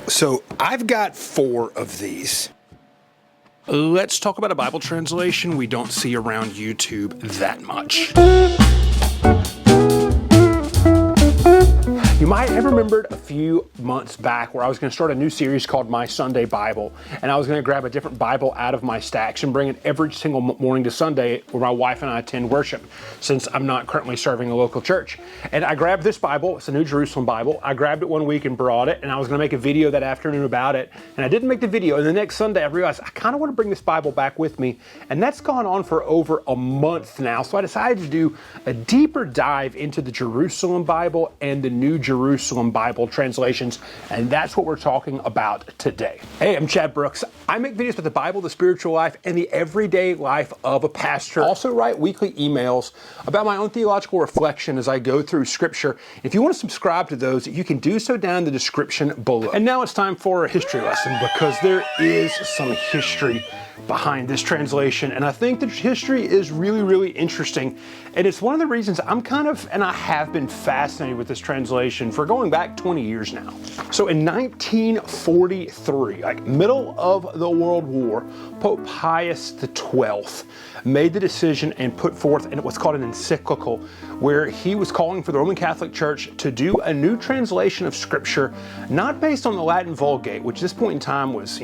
So I've got 4 of these. Let's talk about a Bible translation we don't see around YouTube that much. You might have remembered a few months back where I was going to start a new series called My Sunday Bible, and I was going to grab a different Bible out of my stacks and bring it every single morning to Sunday where my wife and I attend worship, since I'm not currently serving a local church. And I grabbed this Bible, it's a New Jerusalem Bible. I grabbed it one week and brought it, and I was going to make a video that afternoon about it, and I didn't make the video. And the next Sunday I realized I kind of want to bring this Bible back with me, and that's gone on for over a month now. So I decided to do a deeper dive into the Jerusalem Bible and the New Jerusalem Bible translations, and that's what we're talking about today. Hey, I'm Chad Brooks. I make videos about the Bible, the spiritual life, and the everyday life of a pastor. I also write weekly emails about my own theological reflection as I go through Scripture. If you want to subscribe to those, you can do so down in the description below. And now it's time for a history lesson, because there is some history behind this translation, and I think the history is really, really interesting, and it's one of the reasons I have been fascinated with this translation for going back 20 years now. So in 1943, like middle of the World War, Pope Pius XII made the decision and put forth what's called an encyclical, where he was calling for the Roman Catholic Church to do a new translation of Scripture, not based on the Latin Vulgate, which at this point in time was,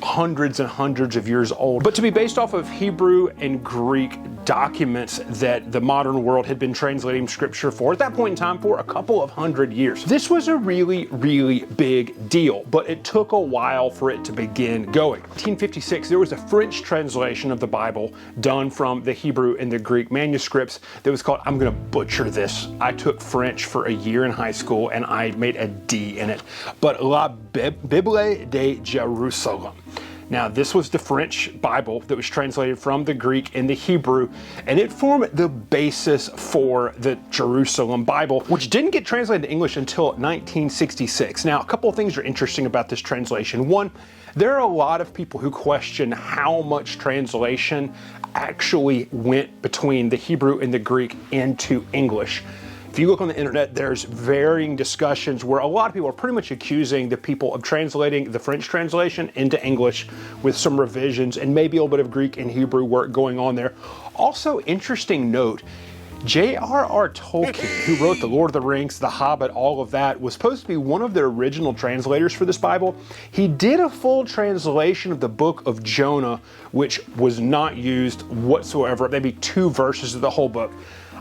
hundreds and hundreds of years old, but to be based off of Hebrew and Greek documents that the modern world had been translating Scripture for at that point in time for a couple of hundred years. This was a really, really big deal, but it took a while for it to begin going. In 1856, there was a French translation of the Bible done from the Hebrew and the Greek manuscripts that was called, I'm going to butcher this, I took French for a year in high school and I made a D in it, but La Bible de Jerusalem. Now, this was the French Bible that was translated from the Greek and the Hebrew, and it formed the basis for the Jerusalem Bible, which didn't get translated to English until 1966. Now, a couple of things are interesting about this translation. One, there are a lot of people who question how much translation actually went between the Hebrew and the Greek into English. If you look on the internet, there's varying discussions where a lot of people are pretty much accusing the people of translating the French translation into English with some revisions and maybe a little bit of Greek and Hebrew work going on there. Also, interesting note, J.R.R. Tolkien, who wrote The Lord of the Rings, The Hobbit, all of that, was supposed to be one of the original translators for this Bible. He did a full translation of the book of Jonah, which was not used whatsoever, maybe 2 verses of the whole book.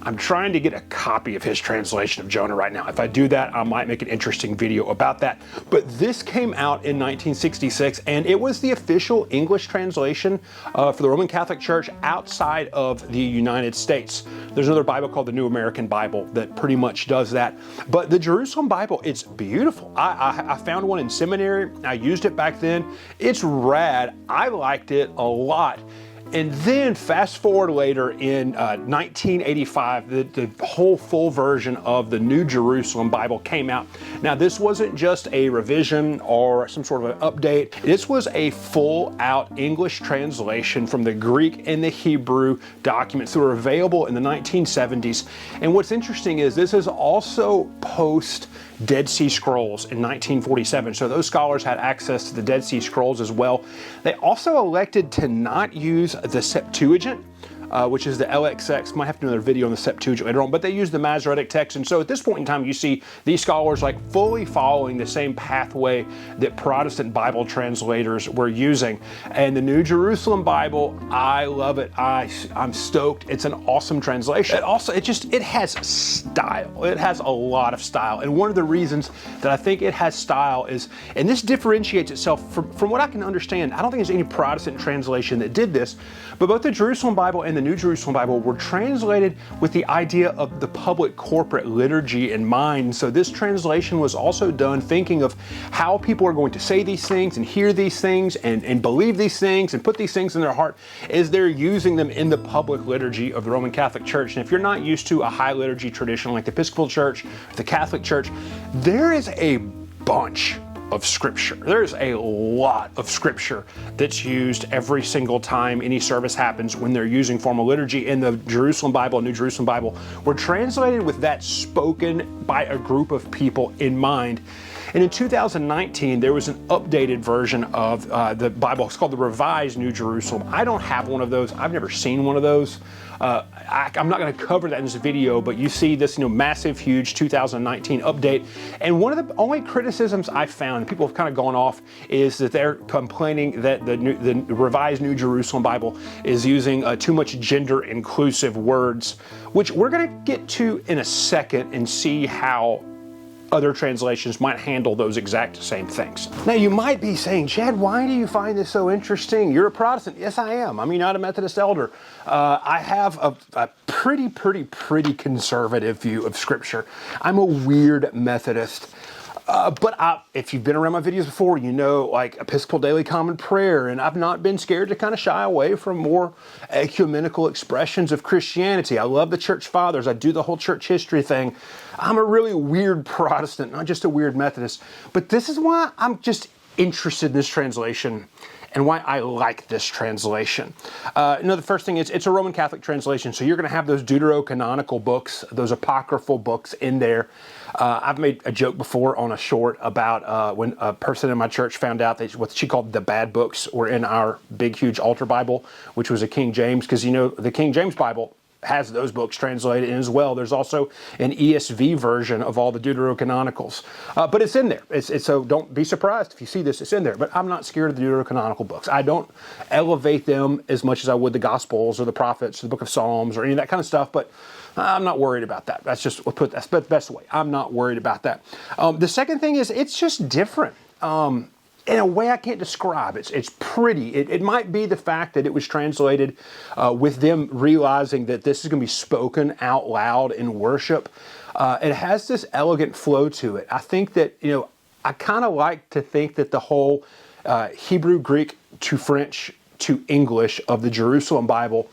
I'm trying to get a copy of his translation of Jonah right now. If I do that, I might make an interesting video about that. But this came out in 1966, and it was the official English translation for the Roman Catholic Church outside of the United States. There's another Bible called the New American Bible that pretty much does that. But the Jerusalem Bible, it's beautiful. I found one in seminary. I used it back then. It's rad. I liked it a lot. And then fast forward later in 1985, the whole full version of the New Jerusalem Bible came out. Now, this wasn't just a revision or some sort of an update. This was a full out English translation from the Greek and the Hebrew documents that were available in the 1970s. And what's interesting is this is also post Dead Sea Scrolls in 1947. So those scholars had access to the Dead Sea Scrolls as well. They also elected to not use the Septuagint, which is the LXX. Might have to do another video on the Septuagint later on, but they use the Masoretic text. And so at this point in time, you see these scholars like fully following the same pathway that Protestant Bible translators were using. And the New Jerusalem Bible, I love it. I'm stoked. It's an awesome translation. It has style. It has a lot of style. And one of the reasons that I think it has style is, and this differentiates itself from what I can understand, I don't think there's any Protestant translation that did this, but both the Jerusalem Bible and the New Jerusalem Bible were translated with the idea of the public corporate liturgy in mind. So this translation was also done thinking of how people are going to say these things and hear these things and believe these things and put these things in their heart as they're using them in the public liturgy of the Roman Catholic Church. And if you're not used to a high liturgy tradition like the Episcopal Church, the Catholic Church, there is a bunch of Scripture. There's a lot of Scripture that's used every single time any service happens when they're using formal liturgy. In the Jerusalem Bible and New Jerusalem Bible were translated with that spoken by a group of people in mind. And in 2019, there was an updated version of the Bible. It's called the Revised New Jerusalem. I don't have one of those. I've never seen one of those. I'm not going to cover that in this video, but you see this, massive, huge 2019 update. And one of the only criticisms I found, people have kind of gone off, is that they're complaining that the Revised New Jerusalem Bible is using too much gender-inclusive words, which we're going to get to in a second and see how other translations might handle those exact same things. Now, you might be saying, Chad, why do you find this so interesting? You're a Protestant. Yes, I am. I'm a United Methodist elder. I have a pretty conservative view of Scripture. I'm a weird Methodist. But if you've been around my videos before, like Episcopal Daily Common Prayer, and I've not been scared to kind of shy away from more ecumenical expressions of Christianity. I love the church fathers. I do the whole church history thing. I'm a really weird Protestant, not just a weird Methodist. But this is why I'm just interested in this translation and why I like this translation. The first thing is it's a Roman Catholic translation, so you're going to have those deuterocanonical books, those apocryphal books in there. I've made a joke before on a short about when a person in my church found out that what she called the bad books were in our big, huge altar Bible, which was a King James, because the King James Bible has those books translated in as well. There's also an ESV version of all the Deuterocanonicals, but it's in there. So don't be surprised if you see this. It's in there. But I'm not scared of the Deuterocanonical books. I don't elevate them as much as I would the Gospels or the Prophets or the Book of Psalms or any of that kind of stuff. But I'm not worried about that. That's the best way. I'm not worried about that. The second thing is it's just different. In a way I can't describe. It's pretty. It might be the fact that it was translated with them realizing that this is going to be spoken out loud in worship. It has this elegant flow to it. I think that, I kind of like to think that the whole Hebrew, Greek to French to English of the Jerusalem Bible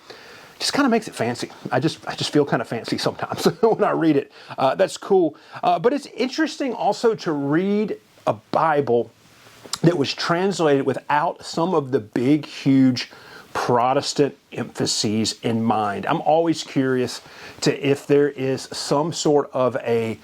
just kind of makes it fancy. I just feel kind of fancy sometimes when I read it. That's cool. But it's interesting also to read a Bible that was translated without some of the big, huge Protestant emphases in mind. I'm always curious to if there is some sort of a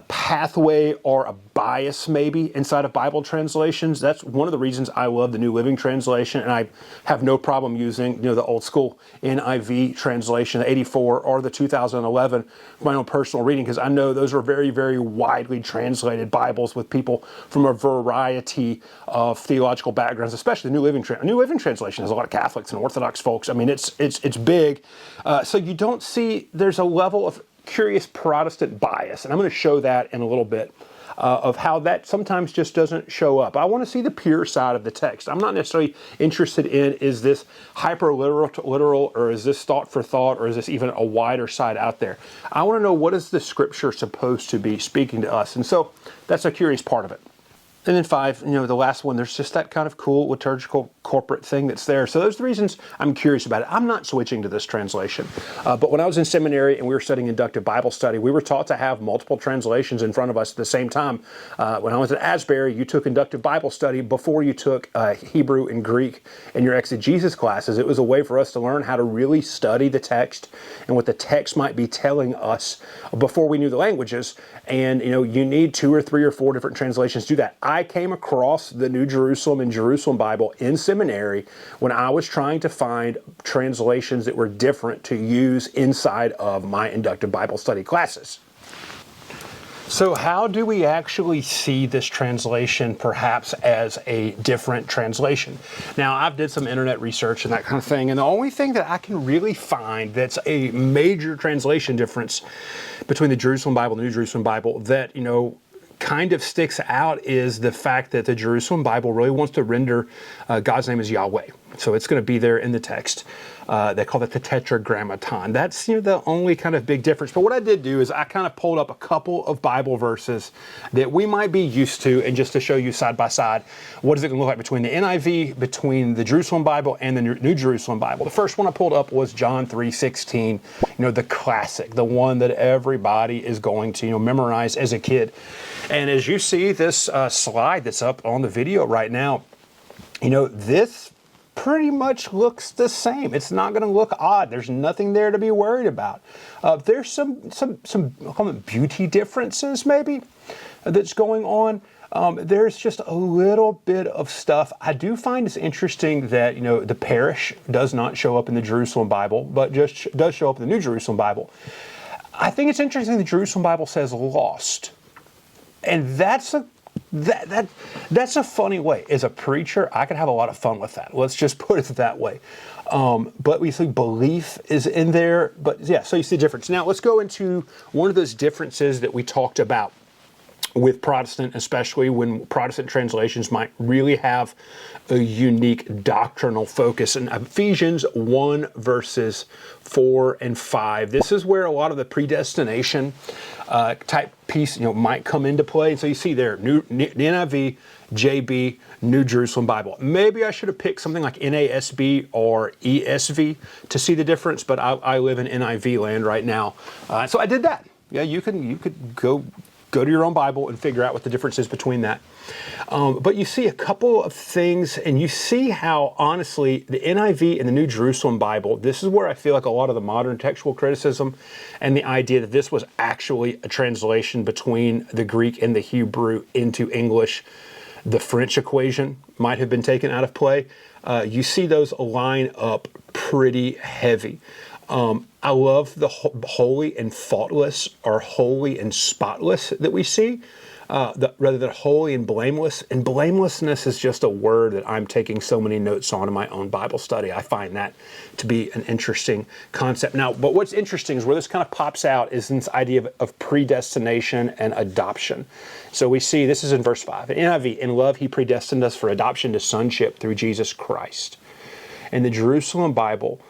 pathway or a bias maybe inside of Bible translations. That's one of the reasons I love the New Living Translation, and I have no problem using the old school NIV translation, the 84 or the 2011 for my own personal reading, because I know those are very, very widely translated Bibles with people from a variety of theological backgrounds, especially the New Living Translation has a lot of Catholics and Orthodox folks. I mean, it's big. So you don't see, there's a level of curious Protestant bias, and I'm going to show that in a little bit of how that sometimes just doesn't show up. I want to see the pure side of the text. I'm not necessarily interested in, is this hyper literal, or is this thought for thought, or is this even a wider side out there? I want to know, what is the Scripture supposed to be speaking to us? And so that's a curious part of it. And then 5, the last one, there's just that kind of cool liturgical corporate thing that's there. So those are the reasons I'm curious about it. I'm not switching to this translation. But when I was in seminary and we were studying inductive Bible study, we were taught to have multiple translations in front of us at the same time. When I was at Asbury, you took inductive Bible study before you took Hebrew and Greek in your exegesis classes. It was a way for us to learn how to really study the text and what the text might be telling us before we knew the languages. And, you need 2 or 3 or 4 different translations to do that. I came across the New Jerusalem and Jerusalem Bible in seminary when I was trying to find translations that were different to use inside of my inductive Bible study classes. So how do we actually see this translation perhaps as a different translation? Now, I've did some internet research and that kind of thing, and the only thing that I can really find that's a major translation difference between the Jerusalem Bible and the New Jerusalem Bible that, kind of sticks out is the fact that the Jerusalem Bible really wants to render God's name as Yahweh. So it's going to be there in the text. They call it the tetragrammaton. That's the only kind of big difference. But what I did do is I kind of pulled up a couple of Bible verses that we might be used to, and just to show you side by side, what is it going to look like between the NIV, between the Jerusalem Bible and the New Jerusalem Bible. The first one I pulled up was John 3:16, the classic, the one that everybody is going to memorize as a kid. And as you see this slide that's up on the video right now, this pretty much looks the same. It's not going to look odd. There's nothing there to be worried about. There's some I'll call them beauty differences maybe. that's going on. There's just a little bit of stuff. I do find it's interesting that, the parish does not show up in the Jerusalem Bible, but just does show up in the New Jerusalem Bible. I think it's interesting the Jerusalem Bible says lost. And that's a funny way. As a preacher, I could have a lot of fun with that. Let's just put it that way. But we see belief is in there. But yeah, so you see the difference. Now let's go into one of those differences that we talked about with Protestant, especially when Protestant translations might really have a unique doctrinal focus. In Ephesians 1 verses 4 and 5, this is where a lot of the predestination type piece might come into play. And so you see there, the NIV, JB, New Jerusalem Bible. Maybe I should have picked something like NASB or ESV to see the difference, but I live in NIV land right now. So I did that. Yeah, you could go to your own Bible and figure out what the difference is between that. But you see a couple of things, and you see how, honestly, the NIV and the New Jerusalem Bible, this is where I feel like a lot of the modern textual criticism and the idea that this was actually a translation between the Greek and the Hebrew into English, the French equation might have been taken out of play. You see those line up pretty heavy. I love the holy and faultless or holy and spotless that we see, rather than holy and blameless. And blamelessness is just a word that I'm taking so many notes on in my own Bible study. I find that to be an interesting concept. Now, but what's interesting is where this kind of pops out is this idea of predestination and adoption. So we see, this is in verse 5. In NIV, in love, he predestined us for adoption to sonship through Jesus Christ. In the Jerusalem Bible,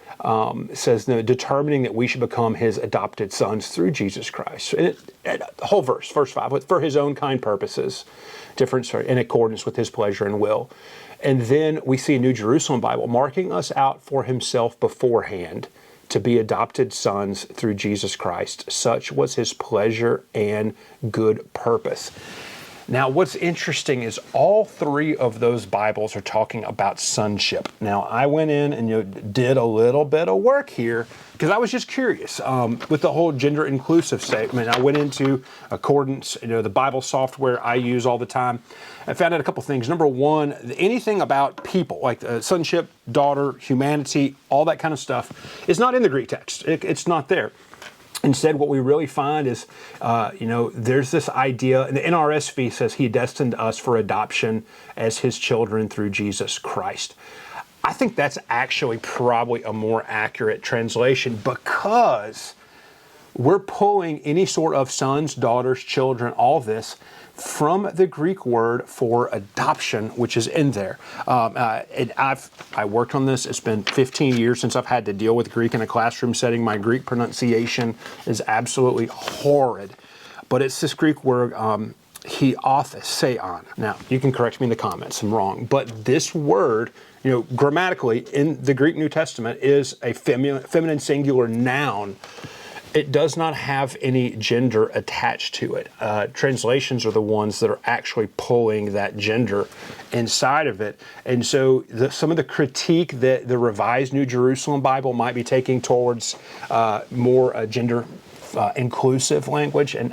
says determining that we should become his adopted sons through Jesus Christ. And the whole verse 5, for his own kind purposes, in accordance with his pleasure and will. And then we see a New Jerusalem Bible marking us out for himself beforehand to be adopted sons through Jesus Christ. Such was his pleasure and good purpose. Now, what's interesting is all three of those Bibles are talking about sonship. Now, I went in and did a little bit of work here because I was just curious with the whole gender inclusive statement. I went into Accordance, the Bible software I use all the time. I found out a couple things. Number one, anything about people, like sonship, daughter, humanity, all that kind of stuff, is not in the Greek text. It's not there. Instead, what we really find is, there's this idea, and the NRSV says he destined us for adoption as his children through Jesus Christ. I think that's actually probably a more accurate translation because we're pulling any sort of sons, daughters, children, all of this from the Greek word for adoption, which is in there. I worked on this. It's been 15 years since I've had to deal with Greek in a classroom setting. My Greek pronunciation is absolutely horrid. But it's this Greek word, theon. Now, you can correct me in the comments. I'm wrong. But this word, grammatically, in the Greek New Testament, is a feminine singular noun. It does not have any gender attached to it. Translations are the ones that are actually pulling that gender inside of it. And so some of the critique that the Revised New Jerusalem Bible might be taking towards more gender inclusive language. And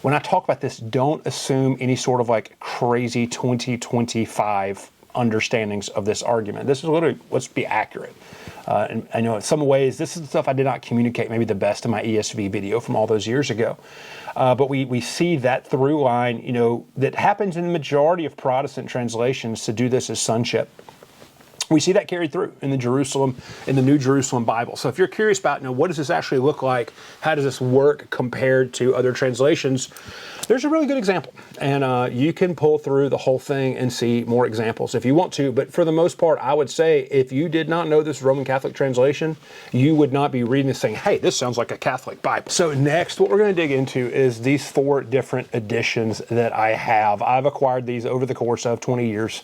when I talk about this, don't assume any sort of like crazy 2025 understandings of this argument. This is literally, let's be accurate. And I know in some ways, this is the stuff I did not communicate maybe the best in my ESV video from all those years ago. But we see that through line, that happens in the majority of Protestant translations to do this as sonship. We see that carried through in the New Jerusalem Bible. So if you're curious about, what does this actually look like? How does this work compared to other translations? There's a really good example. And you can pull through the whole thing and see more examples if you want to. But for the most part, I would say if you did not know this Roman Catholic translation, you would not be reading this saying, hey, this sounds like a Catholic Bible. So next, what we're going to dig into is these 4 different editions that I have. I've acquired these over the course of 20 years.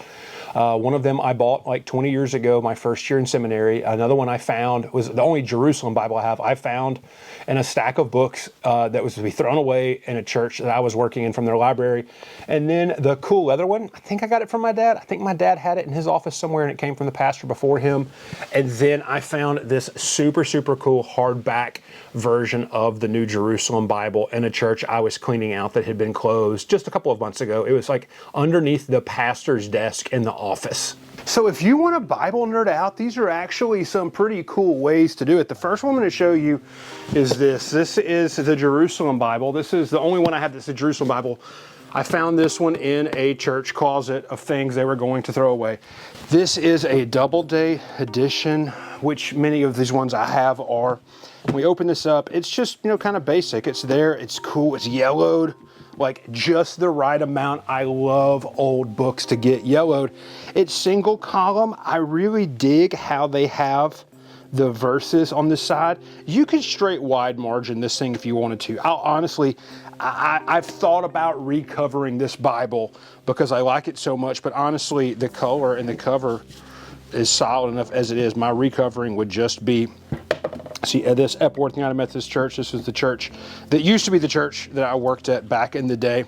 One of them I bought like 20 years years ago, my first year in seminary. Another one I found was the only Jerusalem Bible I found in a stack of books that was to be thrown away in a church that I was working in from their library. And then the cool leather one, I think I got it from my dad. I think my dad had it in his office somewhere, and it came from the pastor before him. And then I found this super, super cool hardback version of the New Jerusalem Bible in a church I was cleaning out that had been closed just a couple of months ago. It was like underneath the pastor's desk in the office. So if you want to Bible nerd out, these are actually some pretty cool ways to do it. The first one I'm going to show you is this. This is the Jerusalem Bible. This is the only one I have that's the Jerusalem Bible. I found this one in a church closet of things they were going to throw away. This is a Doubleday edition, which many of these ones I have are. When we open this up, it's just, kind of basic. It's there, it's cool, it's yellowed, like just the right amount. I love old books to get yellowed. It's single column. I really dig how they have the verses on this side. You could straight wide margin this thing if you wanted to. I've thought about recovering this Bible because I like it so much, but honestly, the color and the cover is solid enough as it is. My recovering would just be, see, this Epworth United Methodist Church. This is the church that used to be the church that I worked at back in the day.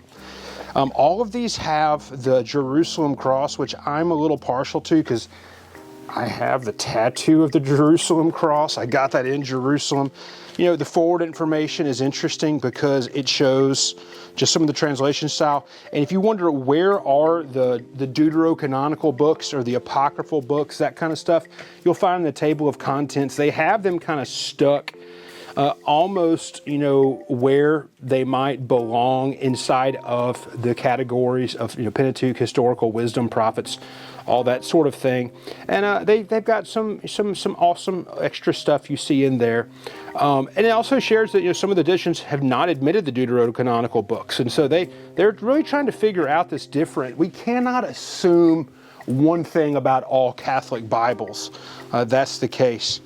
All of these have the Jerusalem cross, which I'm a little partial to because I have the tattoo of the Jerusalem cross. I got that in Jerusalem. The forward information is interesting because it shows just some of the translation style. And if you wonder where are the deuterocanonical books or the apocryphal books, that kind of stuff, you'll find in the table of contents, they have them kind of stuck almost, where they might belong inside of the categories of, Pentateuch, historical, wisdom, prophets, all that sort of thing. And they've got some awesome extra stuff you see in there. And it also shares that some of the editions have not admitted the deuterocanonical books. And so they're really trying to figure out this different. We cannot assume one thing about all Catholic Bibles. That's the case.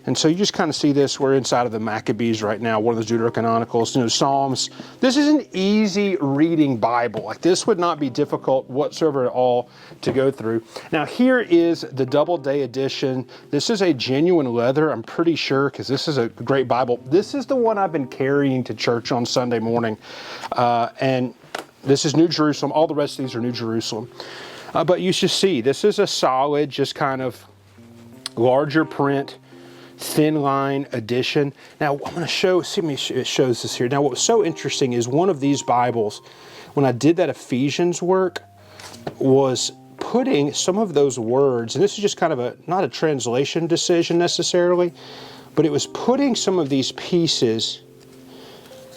And so you just kind of see this. We're inside of the Maccabees right now, one of the Deuterocanonicals, Psalms. This is an easy reading Bible. Like this would not be difficult whatsoever at all to go through. Now here is the Doubleday edition. This is a genuine leather, I'm pretty sure, because this is a great Bible. This is the one I've been carrying to church on Sunday morning. And this is New Jerusalem. All the rest of these are New Jerusalem. But you should see, this is a solid, just kind of larger print, thin line edition. Now I'm going to see me it shows this here. Now what was so interesting is one of these Bibles, when I did that Ephesians work, was putting some of those words, and this is just kind of not a translation decision necessarily, but it was putting some of these pieces,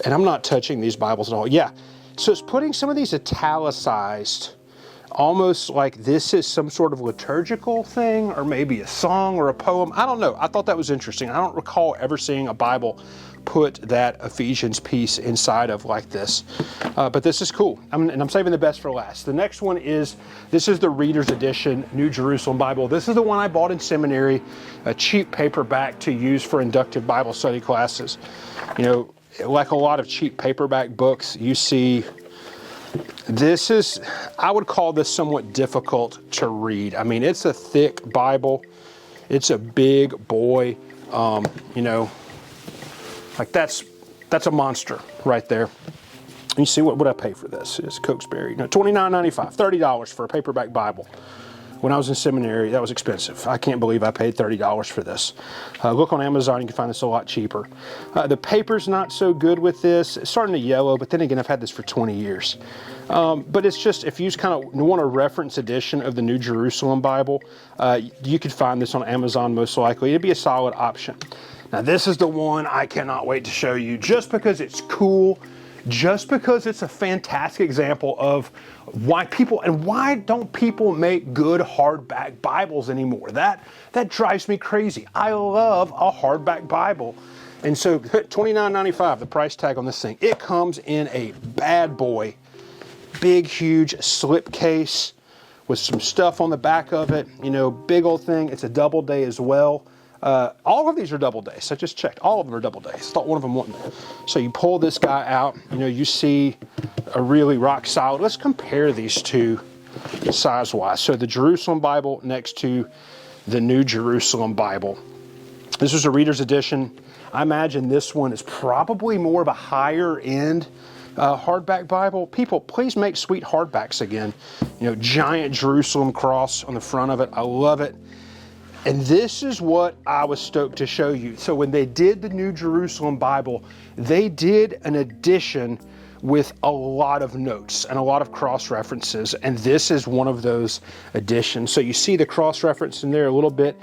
and I'm not touching these Bibles at all. Yeah. So it's putting some of these italicized, almost like this is some sort of liturgical thing, or maybe a song or a poem. I don't know. I thought that was interesting. I don't recall ever seeing a Bible put that Ephesians piece inside of like this. But this is cool. And I'm saving the best for last. The next one is, this is the Reader's Edition New Jerusalem Bible. This is the one I bought in seminary, a cheap paperback to use for inductive Bible study classes. Like a lot of cheap paperback books, you see, this is, I would call this somewhat difficult to read. I mean, it's a thick Bible. It's a big boy. Like that's a monster right there. You see what would I pay for this? It's Cokesbury. $29.95, $30 for a paperback Bible. When I was in seminary, that was expensive. I can't believe I paid $30 for this. Look on Amazon, you can find this a lot cheaper. The paper's not so good with this. It's starting to yellow, but then again, I've had this for 20 years. But it's just, if you just kind of want a reference edition of the New Jerusalem Bible, you could find this on Amazon most likely. It'd be a solid option. Now this is the one I cannot wait to show you, just because it's cool, just because it's a fantastic example of why don't people make good hardback Bibles anymore? That drives me crazy. I love a hardback Bible. And so $29.95, the price tag on this thing. It comes in a bad boy, big, huge slip case with some stuff on the back of it, big old thing. It's a Doubleday as well. All of these are Doubledays. I just checked. All of them are Doubledays. I thought one of them wasn't. So you pull this guy out, you see a really rock solid. Let's compare these two size-wise. So the Jerusalem Bible next to the New Jerusalem Bible. This was a reader's edition. I imagine this one is probably more of a higher end hardback Bible. People, please make sweet hardbacks again. You know, giant Jerusalem cross on the front of it. I love it. And this is what I was stoked to show you. So when they did the New Jerusalem Bible, they did an edition with a lot of notes and a lot of cross references. And this is one of those editions. So you see the cross reference in there a little bit.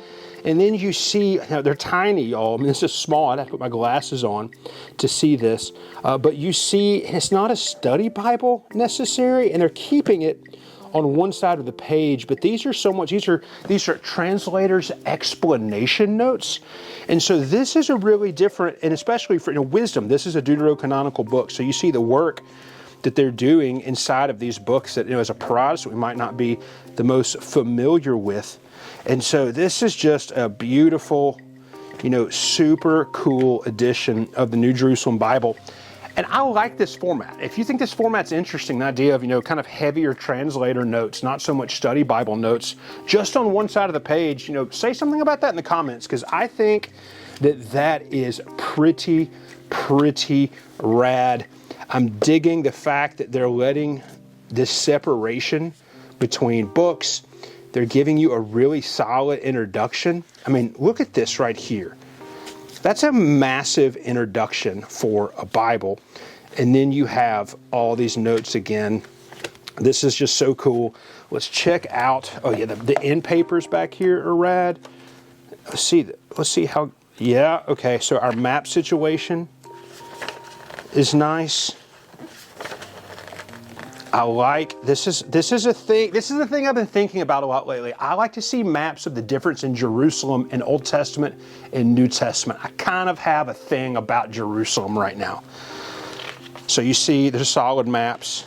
And then you see, they're tiny, y'all. I mean, this is small. I'd have to put my glasses on to see this. But you see, it's not a study Bible necessary, and they're keeping it on one side of the page, but these are translators' explanation notes. And so this is a really different, and especially for wisdom, this is a deuterocanonical book. So you see the work that they're doing inside of these books that, as a Protestant, we might not be the most familiar with. And so this is just a beautiful, super cool edition of the New Jerusalem Bible. And I like this format. If you think this format's interesting, the idea of, kind of heavier translator notes, not so much study Bible notes, just on one side of the page, say something about that in the comments, because I think that is pretty rad. I'm digging the fact that they're letting this separation between books. They're giving you a really solid introduction. I mean, look at this right here. That's a massive introduction for a Bible. And then you have all these notes again. This is just so cool. Let's check out, the end papers back here are rad. Let's see how, okay, so our map situation is nice. I like, this is a thing I've been thinking about a lot lately. I like to see maps of the difference in Jerusalem in Old Testament and New Testament. I kind of have a thing about Jerusalem right now. So you see there's solid maps.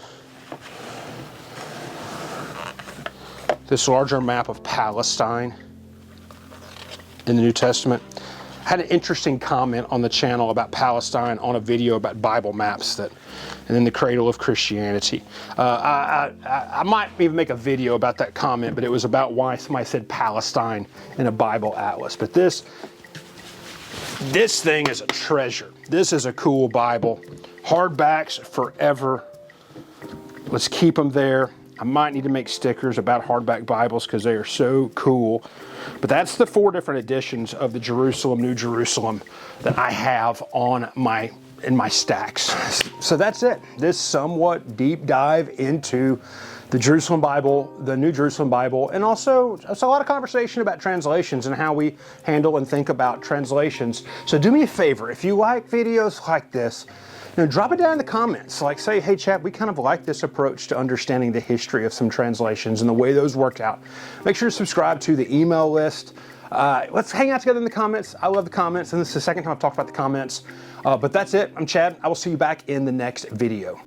This larger map of Palestine in the New Testament. I had an interesting comment on the channel about Palestine on a video about Bible maps and then the cradle of Christianity. I might even make a video about that comment, but it was about why somebody said Palestine in a Bible atlas. But this thing is a treasure. This is a cool Bible. Hardbacks forever. Let's keep them there. I might need to make stickers about hardback Bibles because they are so cool. But that's the 4 different editions of the New Jerusalem that I have in my stacks. So that's it. This somewhat deep dive into the Jerusalem Bible, the New Jerusalem Bible, and also it's a lot of conversation about translations and how we handle and think about translations. So do me a favor, if you like videos like this, drop it down in the comments. Like say, hey Chad, we kind of like this approach to understanding the history of some translations and the way those worked out. Make sure to subscribe to the email list. Let's hang out together in the comments. I love the comments, and this is the second time I've talked about the comments. But that's it. I'm Chad. I will see you back in the next video.